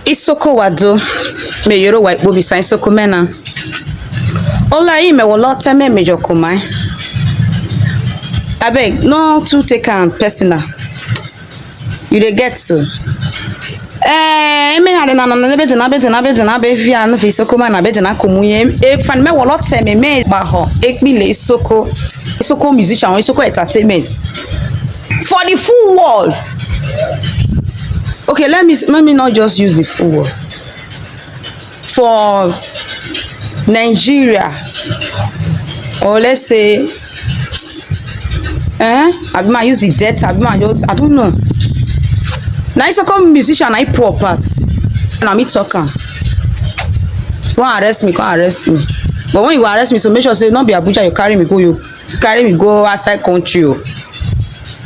Isoko wado me yoro wa ipo bisa Isoko mena. Ola yi me wolo teme mejo komai. Abeg no too take am personal. You dey get so. Me hade na be via no fi Isoko ma na be na komuye. Fan me wolo teme me ba ho. Ekpile Isoko musician, Isoko entertainment. For the full world. Okay, let me not just use the full word. For Nigeria, or let's say, I might use the debt, I don't know. Now it's a musician, I poor pass. And I'm talking. Don't arrest me, can't arrest me. But when you arrest me, so make sure say not be Abuja, you carry me go outside country.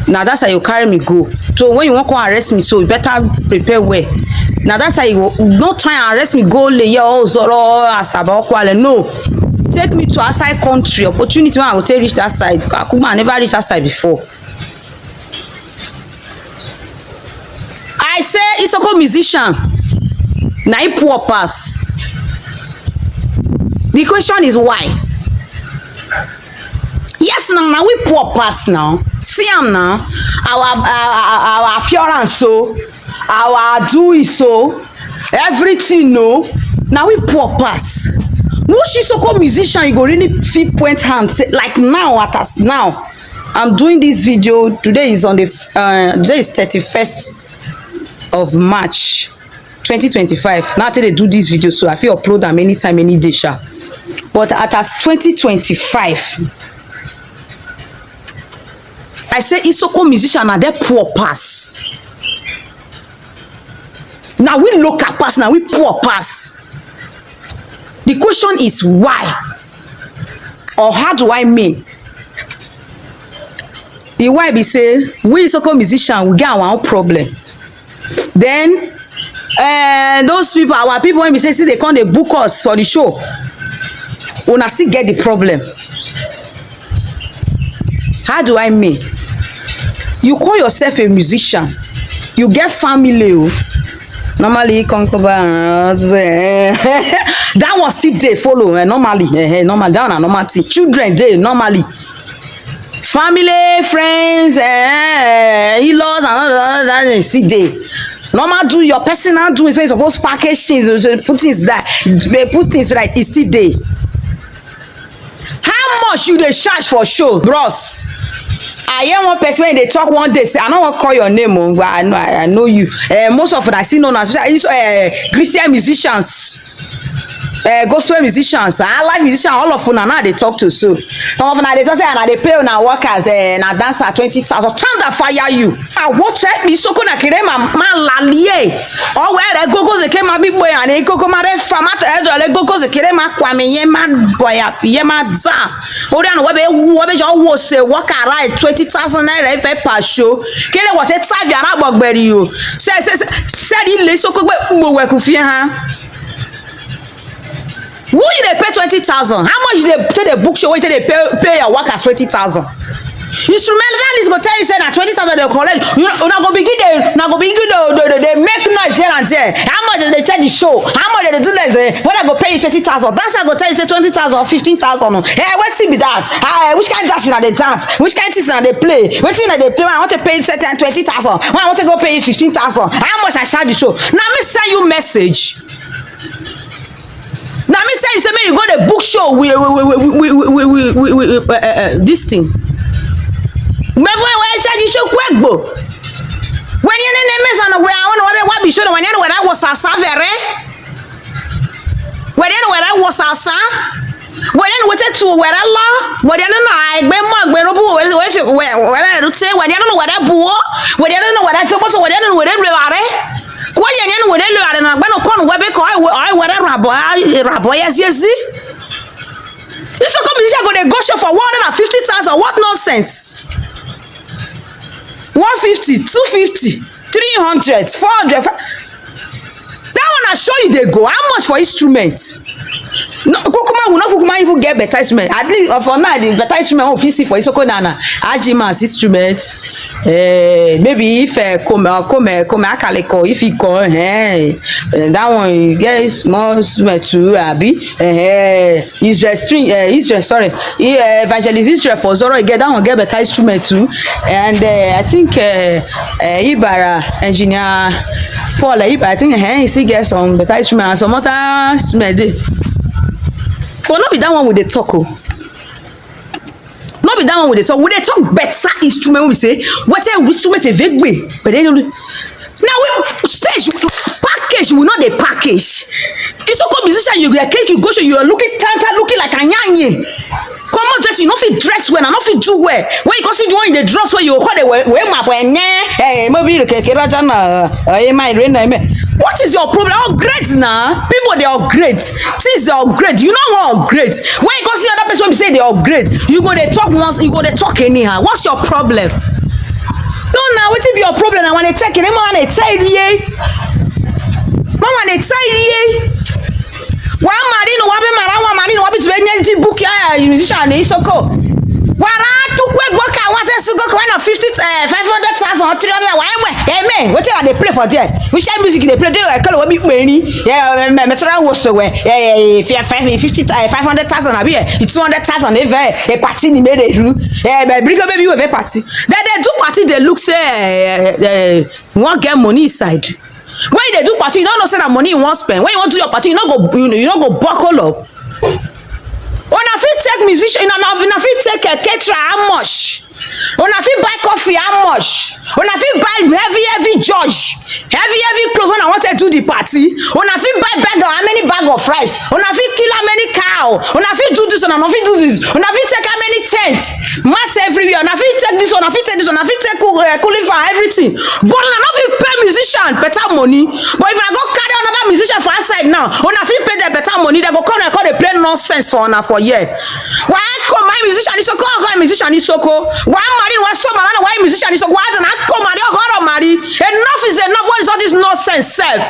Now that's how you carry me go. So when you want to arrest me, so you better prepare well. Now that's how you not try and arrest me, go lay your zoro asaba kwale. No. Take me to outside country. Opportunity when I will take reach that side. I never reached that side before. I say Isoko musician. Now he poor pass. The question is why? Yes, now we poor pass now. See am now. Our appearance so, our do so, everything no. Now we poor pass. No Isoko musician you go really feel point hand say, like now at us now. I'm doing this video. Today is on the today is 31st of March 2025. Now they do this video, so I feel upload them anytime, any day, sha. But at us 2025. I say Isoko musician are they poor pass. Now we look at pass, now we poor pass. The question is why? Or how do I mean? The why be say we Isoko musician we get our own problem. Then those people, our people when we say see they come they book us for the show. We not still get the problem. How do I mean? You call yourself a musician, you get family. Normally, that was still they follow. Normally, normal down and normal thing. Children they normally. Family, friends, in-laws, and all that still they. Normal do your personal doing. So you're supposed to package things, put things that, put things right. It's still they. How much you they charge for show, bros? I hear one person when they talk one day say I don't want to call your name, but I know you. Most of it I see known as Christian musicians, gospel musicians, live musicians. All of them now they talk to so. Some of them they talk say and they pay on our workers na dancer 20,000. Thunder fire you. I watch me Isoko na kere man lalie. Or where the gogos they came a big boy and they go come a farmer the gogos they kere ma kwame yema boy yema za. Ori an webe jo wo say work right 20,000 naira if per show. Kere what it serve ya na gbogberi you. Say ile Isoko gbe gbo we ku fi han. Who you they pay 20,000? How much they pay the book show? Wait till they pay your workers 20,000. Instrumentalist go tell you say that 20,000 they collect. You not go begin they make noise here and there. How much they charge the show? How much they do like when I go pay you 20,000? That's I go tell you say 20,000 or 15,000. Hey, what's it be that? Which kind of dance they dance? Which kind of things they play? Which thing they play? I want to pay you 20,000. When I want to go pay you 15,000. How much I charge the show? Now me send you message. Now me say you go the book show with this thing. But when I said you show quick bo. When you name is on the way I want to be sure when you know where I was savere. When you know where I was asa. When you went to where Allah. When you know I be mug where I do say when you know where I boo. When you know where I took us when you know where I kwa yenye no wele are na gba no kon webe ko I were rabo yes Isoko musician go dey go show for 150,000. What nonsense? 150, 250, 300, 400. That one I show you they go. How much for instruments? No, Kukuma will not even get better instrument. At least for now, the better instrument of PC for Isoko Nana. Ajimas instrument. maybe if come akaliko if he come that one he get small smell too abi Israel sorry evangelist Israel for Zoro get that one get better instrument too and I think Ibara engineer Paul Ibara I think he still get some better instrument and some other smell dey but no be that one we dey talk o. No be that one with the talk. We dey talk better instrument when we say what instrument a vegbe. But then now we stage package we not the package. Isoko musician you get cake you go show you are looking counter looking like a nyanye. Come on dress you not fit dress well and not fit do well. When you consider doing the dress where you hold it where my boy maybe the cake rajana my rain what is your problem? Upgrade now. People they upgrade. Things they upgrade. You know what upgrade? When you go see other person say they upgrade, you go they talk once, you go they talk anyhow. What's your problem? No, now what if your problem? I want to take it. I want to tell you. Mama, they tell you. Why marino? Why be marino? Marino? Why be to any book? Yeah, musician. Isoko. Wara to quick work. I want to go kind of 500,000 or 300. Why am I? What are they play for there? Which kind of music they play? They call it money. Yeah, Metro was so yeah, 500,000. I be 200,000. A party they made it. Yeah, bring up baby with a party. Then they do party. They look say one get money inside. When they do party, you don't know say that money you want spend. When you want to do your party, you don't go buckle up. When I fit take musician, when I fit take a caterer, how much? When I fit buy coffee, how much? When I fit buy heavy judge, heavy clothes when I want to do the party. When I fit buy bag of how many bag of rice? When I fit kill how many cow? When I fit do this and I fit do this? When I fit take how many tents? Mats everywhere. When I fit take this one, I fit take this one, I fit take cooling for everything. But when I fit pay musician better money. But if I go carry another musician for outside now, when I fit pay them better money, they go come and call they play nonsense for year. Why come my musician Isoko? Why musician Isoko? Why marry one so man? Why musician Isoko? Why don't I come marry? How marry? Enough is enough. What is all this nonsense self?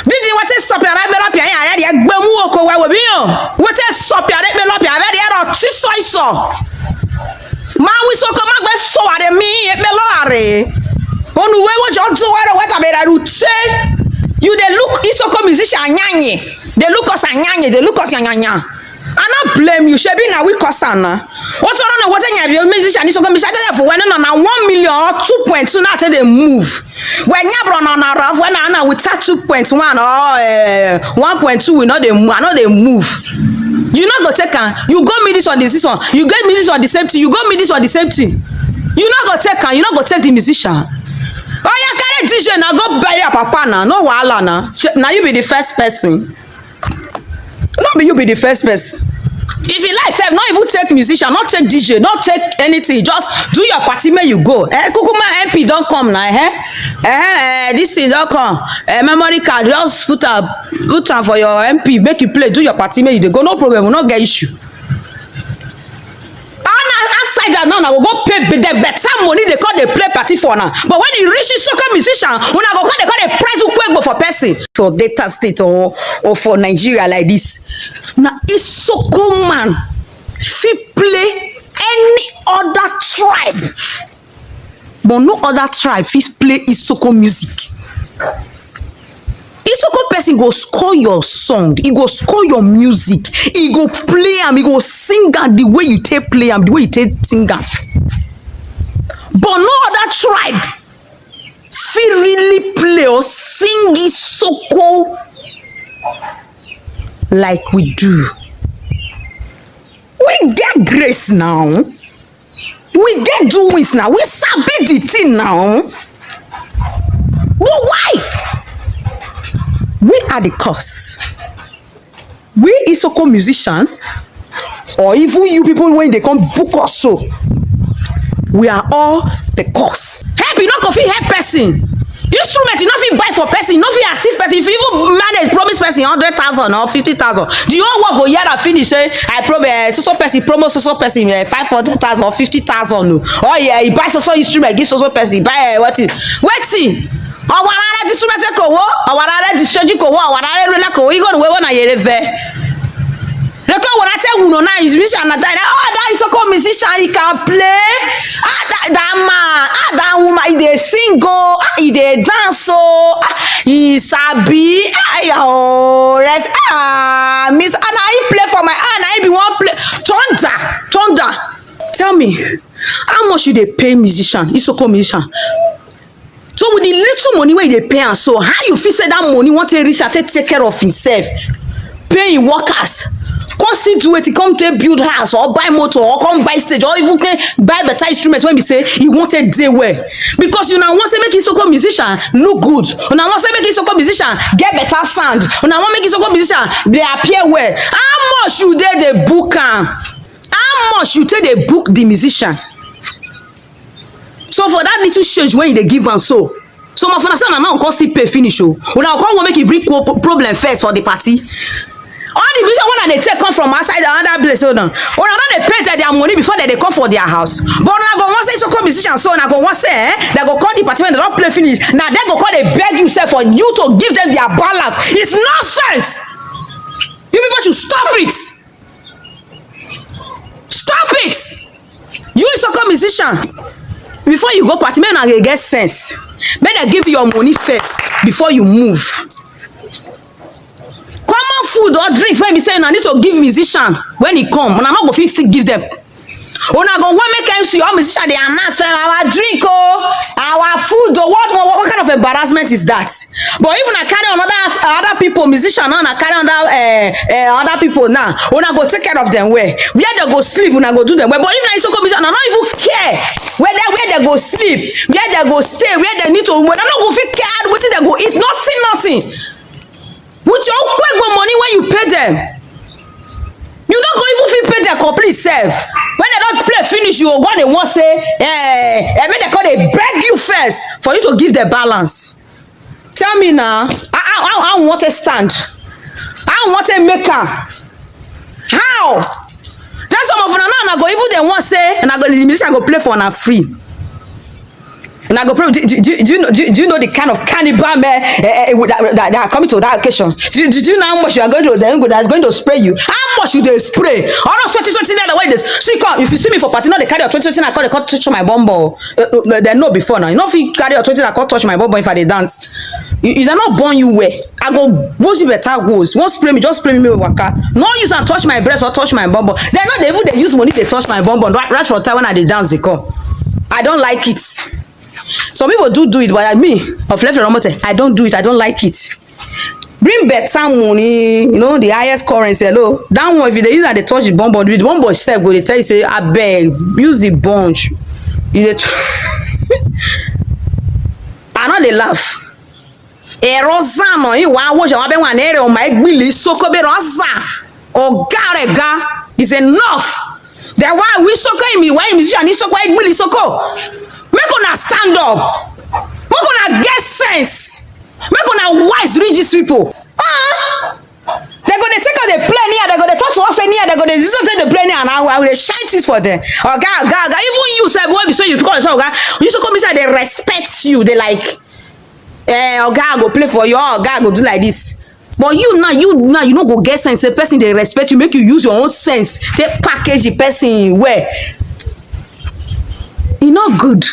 Did you want to stop your right up here? I already gbemu oko wa we bi yan. What to stop your right up here? Already era ti so iso. Ma wi so ko ma gbe so wa de mi e pe lo are. Onu we wo jo do wa what about route? You dey look Isoko musician anyanye. They look us anyanye, they look us anyanya. I not blame you. Shebi na we cause na. What you know what any musician Isoko musician for when na 1 million or 2.2 now they move. When nyabro na rough when na with 2.1 or 1.2 we know they move. I know they move. You not go take am. You go me this on this one. You get me this on the same thing. You go me this on the same thing. You not go take am. You not go take the musician. Oh yeah, carry DJ now go buy your papa now. No wahala now. Now you be the first person. No be you be the first person. If you like self, not even take musician, not take DJ, not take anything. Just do your party where you go. Kukuma MP don't come now. This thing don't come. Memory card just put am for your MP. Make you play. Do your party where you dey go. No problem. We not get issue. Outside that now, we go pay the better money they call they play party for now. But when you reach Isoko musician, we go call they call the price quick for person for Delta State or for Nigeria like this. Now Isoko man, fit play any other tribe, but no other tribe fit play Isoko music. Isoko person go score your song, he go score your music, he go play am, he go sing am the way you take play am, the way you take sing am. But no other tribe fit really play or sing Isoko like we do. We get grace now. We get doings now. We sabi the thing now. But why? We are the cause. We Isoko musician, or even you people when they come book us so, we are all the cause. Help you not go fit help person. Instrument you not fit buy for person, you not fit assist person. If you even manage promise person 100,000 or 50,000, do you want work go hear and finish say I promise so person promo so person 500,000 or 50,000 no. Oh yeah, he buy so instrument give so person buy what is waiting. Ọ̀wàrà instrument ko wo, ọ̀wàrà discharge ko wo, ọ̀wàrà rela ko wo, you go we na yere ve. Reko when I say who no nice musician na that Isoko musician he can play. That man, that woman, he dey sing he dey dance he sabi rest miss and I play for my and I be one play thunder. Tell me, how much you dey pay musician, Isoko musician? So with the little money where they pay, and so how you feel say that money want to reach and take care of himself, paying workers, come see do it, come to build house or buy motor or come buy stage or even buy better instruments when we say he wanted day well. Because you now want to make Isoko musician look good. You now want to make Isoko musician get better sound. You now want to make Isoko musician they appear well. How much you did the book? How much you take the book the musician? So for that little change when they give and so my friend say na now come still pay finish una come make e bring problem first for the party. All the musician when they take come from outside another place una no dey pay their money before they come for their house. But una go wan say Isoko musician so una go wan say they go call the party when they don't play finish. Now they go call they beg you sef for you to give them their balance. It's nonsense. You people should stop it. Stop it. You Isoko musician. Before you go party, men are get sense. Better give your money first before you move. Common food or drink when we say I need to give musician when he come, and I'm not going to give them. Una go one make MC or musician they announce our drink our food what kind of embarrassment is that? But if una carry other people musician now carry other people now una go take care of them where they go sleep una go do them well. But if na Isoko musician una not even care where they go sleep, where they go stay, where they need to una not go fit care wetin they go eat, nothing with your own money when you pay them. You don't go even fit pay their complete self. When they don't play finish, you go they want say, when they call they beg you first for you to give the balance. Tell me now, I want to stand. I want to make her. How? That's some of them now go even they want say, and I go the musician go play for na free. And I go pray. Do you know the kind of cannibal that are coming to that occasion? Do you know how much you are going to that's going to spray you? How much you they spray? All those 2020 the way this. So you come if you see me for party, now they carry your 2020 I call they touch my bumbo. They know before now. You know if you carry your 2020 I call touch my bumbo if I they dance. You they're not born you way. I go both you better goes. Won't spray me, just spray me with waka. No use and touch my breast or touch my bumbo. They're not they even they use money to touch my bumbo. Right for time when I they dance they come. I don't like it. Some people do it, but me of left Roomote, I don't do it. I don't like it. Bring better money, you know, the highest currency. Hello, that one if they use and they touch the bonbon, the bonbon self go they tell you say, I beg, use the bunch. You I know they laugh. Erozano, you want watch your one area on my Billy Soko be rosa. Oh garega is enough. That's why we Soko me, why musician is so quite Billy Soko. Make una stand up. Make una get sense. Make una wise reach these people. They go to take out the plane here. They go to talk to us here. They go to take the plane here and I will shine this for them. Oh God. Even you say boy, so you call yourself God. You should come inside. They respect you. They like, oh God, go play for you. Oh God, go do like this. But you no go get sense. A person they respect you, make you use your own sense. They package the person where. It's not good.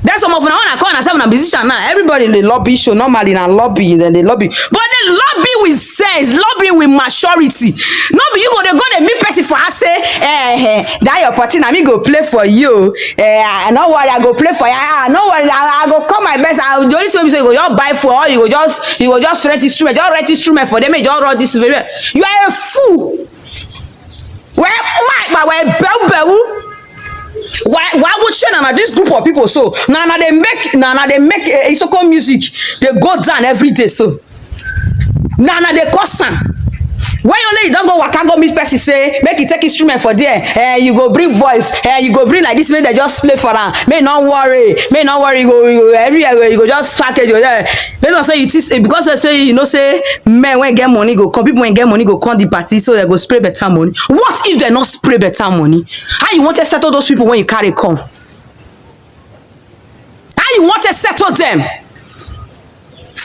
That's some of them when I call myself a musician now. Everybody in the lobby show normally in a lobby, then they lobby. But they lobby with sense, lobby with maturity. No, be you go they meet person for us say, that your party na me go play for you. No worry, I go play for you. No worry, I go come my best. The only thing you go just buy for all, you go just rent instrument, just rent instrument for them, you just run this. You are a fool. Well, why would you now this group of people so now they make Isoko music they go down every day so now they cost some when you don't go waka go meet person say make you take instrument for there you go bring boys you go bring like this way they just play for them may not worry you go everywhere you go just package you there they don't say you teach because they say you know say men when get money go come people when get money go come the party so they go spray better money. What if they not spray better money? How you want to settle those people when you carry come? How you want to settle them?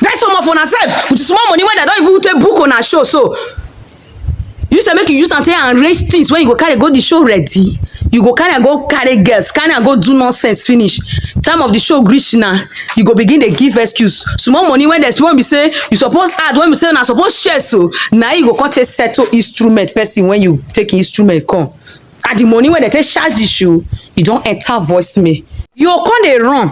That's some of on ourselves with small money when they don't even take book on our show so you instead make you use am take arrange things when you go carry go the show ready, you go carry girls, carry go do nonsense finish. Time of the show reach now, you go begin dey give excuse. Small money when there's when we say you suppose add, when we say na suppose share, so now you go come take settle instrument person when you take instrument come. At the money when they take charge the show, you don't enter voicemail. You come dey run.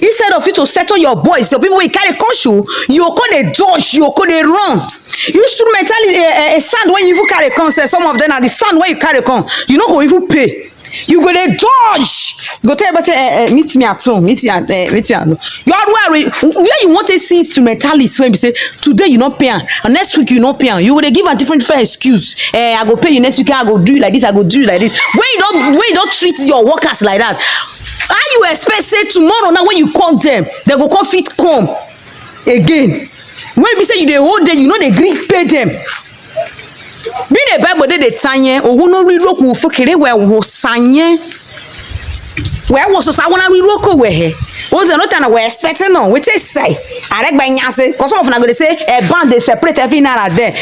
Instead of you to settle your boys, so people wey carry come show, you come dey dodge, you come dey run. Instrumentally a sound when you even carry come, say some of them are the sound when you carry come, you no go even pay. You go dey dodge. You go tell everybody say meet me at home, meet me at home. You are where you want to see instrumentalists when you say today you not pay am and next week you not pay am. You go dey give a different fair excuse. I go pay you next week, I go do you like this, I go do you like this. When you don't treat your workers like that, how you expect say tomorrow now when you call them, they go come fit come again? When we say you dey hold them, you know they gree pay them. Being a Bible dey tanye, owo no ri roku fokere we wo sanye. We was so wanna ri roku we he. O ze no time we expecting no. We say aregba nyanse. Cause of na go dey say band dey separate every now and then.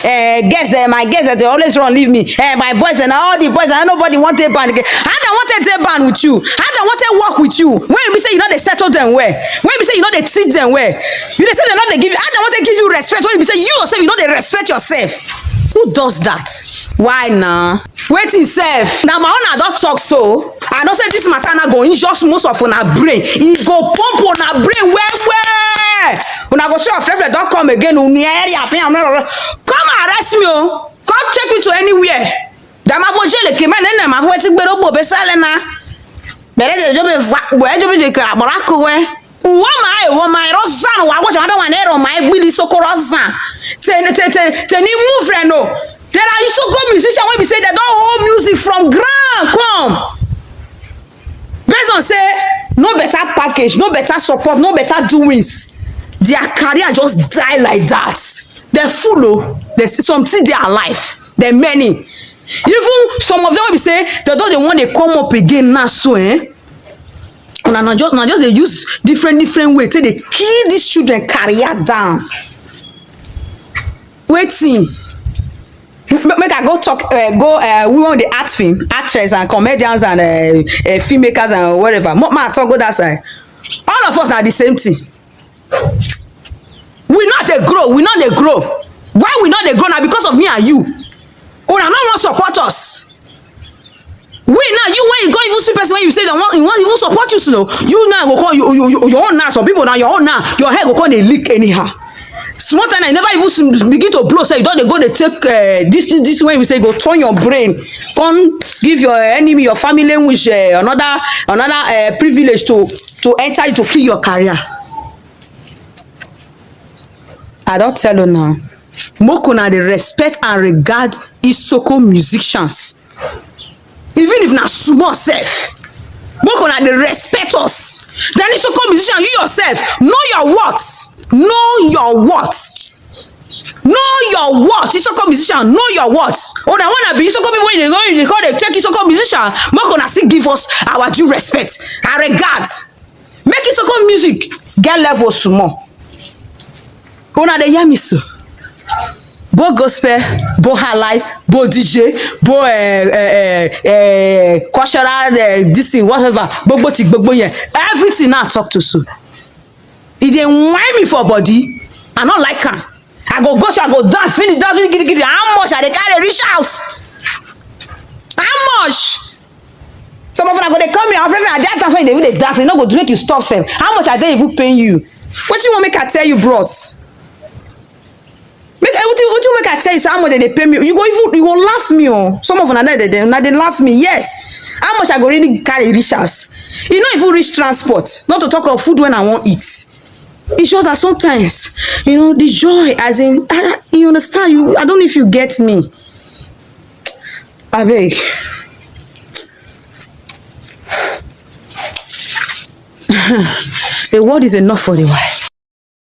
Guess my guess they always run leave me. My boys and all the boys and nobody want a band again. How they want a band with you? How they want to work with you? When we say you know they settle them well. When we say you know they treat them well. You they say they not they give you. How they want to give you respect? When we say you yourself you know they respect yourself. Who does that? Why now? Waiting self. Now my own don't talk so. I know say this matter na go injure most of una brain. It go pump una brain well. Una go say your friend don't come again. Come arrest me. Come take me to anywhere. Dama voje le kema nene ma fo ti gbero bo be sale na. Bere de jo be de kra borako we. Uwa my rozan wa go jama wan ero my gbili sokorozan. Teni move friend no. There are Isoko musicians when we say they don't hold music from ground come. Based on say no better package, no better support, no better doings. Their career just die like that. They're full. There's something they are alive. They're many. Even some of them will say they don't want to come up again now. So Now just they use different ways till they kill these children career down. Waiting. Make I go talk. We want the art film, actresses and comedians and filmmakers and whatever. Man, talk go that side. All of us are the same thing. We not they grow. We not they grow. Why we not they grow now? Because of me and you. Oh, now no one support us. We now you when you go even see person when you say that you want even support you slow. You now go call your own now. Some people now your own now. Your head go call they leak anyhow. Small time I never even begin to blow. Say you don't they go they take this way we say go turn your brain. Come give your enemy your family wish another privilege to enter to kill your career. I don't tell you now. Moko na dey respect and regard Isoko musicians. Even if na small self. Moko na dey respect us. Then Isoko musician, you yourself, know your worth. Know your worth. Know your worth. Isoko musician, know your worth. Oh, na wanna be Isoko people when they call they take Isoko musician. Moko na still give us our due respect and regard. Make Isoko music get level small. Una dey hear me so. Bo gospel, bo highlight, bo DJ, bo cultural this thing, whatever, bo yeah. Everything now talk to so. If they whine me for body, I not like am. I go dance, finish dance, giddy. How much I dey carry reach house? How much? Some of them go they come here, and that dance when they dance, they no go to make you stop self. How much are they even paying you? What you want make I tell you, bros? What you make I tell you how much they pay me? You go laugh me oh. Some of them they laugh me. Yes. How much I go really carry reach house? You know if you reach transport, not to talk of food when I want eat. It shows that sometimes, you know, the joy as in you understand you. I don't know if you get me. I beg. The word is enough for the wise.